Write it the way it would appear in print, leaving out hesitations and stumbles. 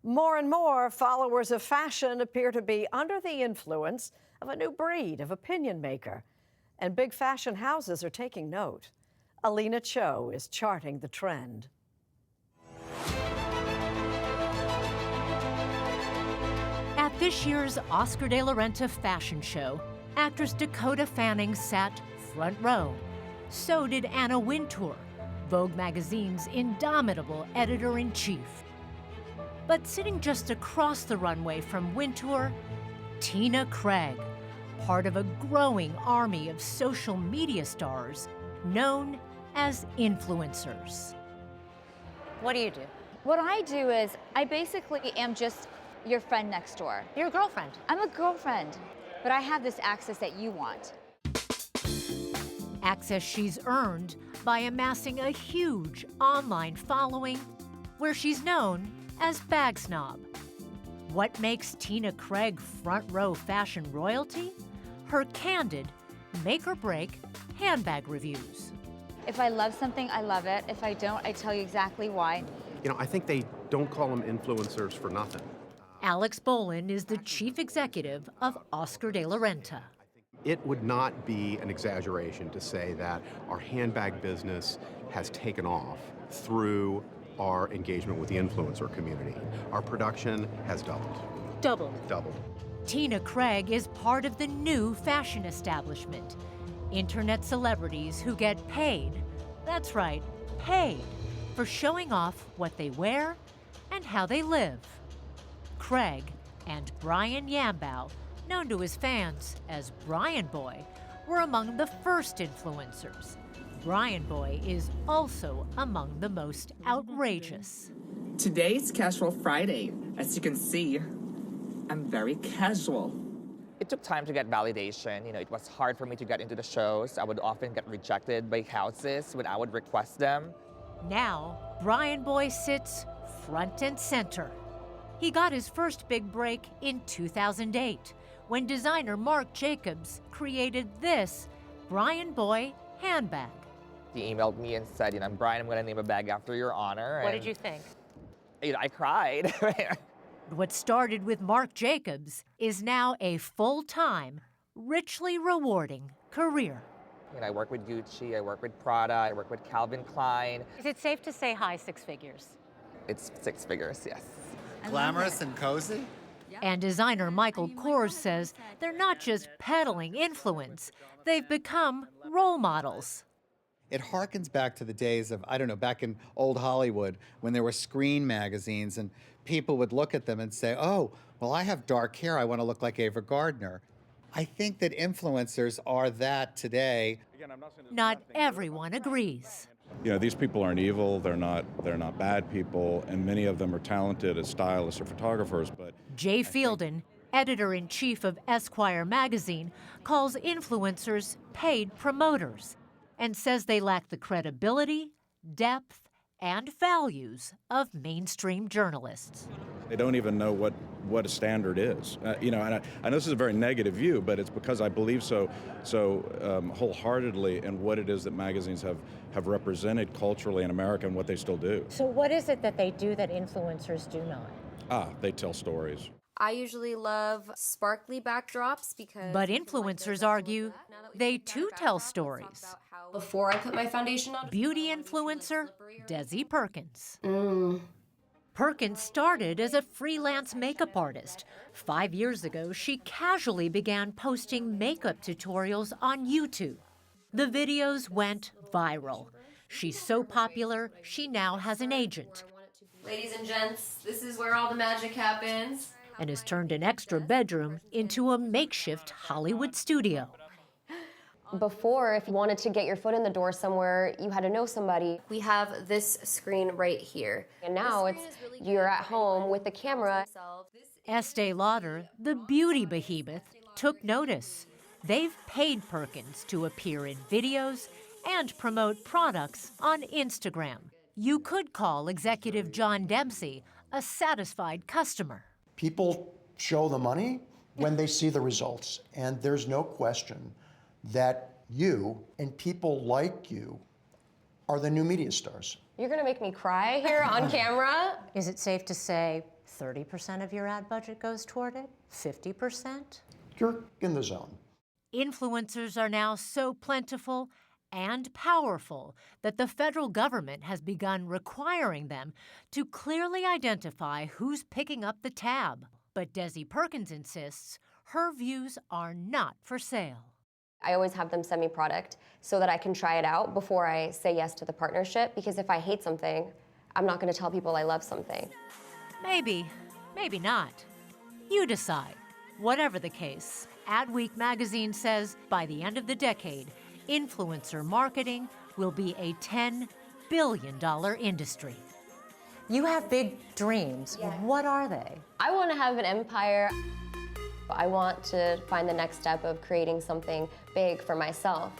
More and more followers of fashion appear to be under the influence of a new breed of opinion maker. And big fashion houses are taking note. Alina Cho is charting the trend. At this year's Oscar de la Renta fashion show, actress Dakota Fanning sat front row. So did Anna Wintour, Vogue magazine's indomitable editor-in-chief. But sitting just across the runway from Wintour, Tina Craig, part of a growing army of social media stars known as influencers. What do you do? What I do is I basically am just your friend next door. You're a girlfriend. I'm a girlfriend, but I have this access that you want. Access she's earned by amassing a huge online following where she's known as Bag Snob. What makes Tina Craig front row fashion royalty? Her candid, make or break handbag reviews. If I love something, I love it. If I don't, I tell you exactly why. You know, I think they don't call them influencers for nothing. Alex Bolin is the chief executive of Oscar de la Renta. It would not be an exaggeration to say that our handbag business has taken off through our engagement with the influencer community. Our production has doubled. Doubled. Tina Craig is part of the new fashion establishment. Internet celebrities who get paid, that's right, paid, for showing off what they wear and how they live. Craig and Brian Yambow, known to his fans as Brian Boy, were among the first influencers. Brian Boy is also among the most outrageous. Today's Casual Friday. As you can see, I'm very casual. It took time to get validation. You know, it was hard for me to get into the shows. I would often get rejected by houses when I would request them. Now, Brian Boy sits front and center. He got his first big break in 2008 when designer Marc Jacobs created this Brian Boy handbag. He emailed me and said, Brian, I'm going to name a bag after your honor. What did you think? I cried. What started with Marc Jacobs is now a full-time, richly rewarding career. I work with Gucci, I work with Prada, I work with Calvin Klein. Is it safe to say high six figures? It's 6 figures, yes. Glamorous and cozy? And designer Michael Kors says they're not just peddling influence, they've become role models. It harkens back to the days of, back in old Hollywood when there were Screen magazines and people would look at them and say, oh, well, I have dark hair, I want to look like Ava Gardner. I think that influencers are that today. Not everyone agrees. These people aren't evil, they're not bad people, and many of them are talented as stylists or photographers, but... Jay Fielden, editor-in-chief of Esquire magazine, calls influencers paid promoters and says they lack the credibility, depth, and values of mainstream journalists. They don't even know what a standard is. And I know this is a very negative view, but it's because I believe so wholeheartedly in what it is that magazines have represented culturally in America and what they still do. So what is it that they do that influencers do not? They tell stories. I usually love sparkly backdrops because... But influencers argue they too tell stories. Before I put my foundation on... Beauty influencer Desi Perkins. Perkins started as a freelance makeup artist. 5 years ago, she casually began posting makeup tutorials on YouTube. The videos went viral. She's so popular, she now has an agent. Ladies and gents, this is where all the magic happens. And has turned an extra bedroom into a makeshift Hollywood studio. Before, if you wanted to get your foot in the door somewhere, you had to know somebody. We have this screen right here. And now you're at home with the camera. Estee Lauder, the beauty behemoth, took notice. They've paid Perkins to appear in videos and promote products on Instagram. You could call executive John Dempsey a satisfied customer. People show the money when they see the results, and there's no question that you and people like you are the new media stars. You're gonna make me cry here on camera. Is it safe to say 30% of your ad budget goes toward it? 50%? You're in the zone. Influencers are now so plentiful and powerful that the federal government has begun requiring them to clearly identify who's picking up the tab. But Desi Perkins insists her views are not for sale. I always have them send me product so that I can try it out before I say yes to the partnership, because if I hate something, I'm not going to tell people I love something. Maybe, maybe not. You decide. Whatever the case, Adweek magazine says by the end of the decade, influencer marketing will be a $10 billion industry. You have big dreams. Yeah. What are they? I want to have an empire. I want to find the next step of creating something big for myself.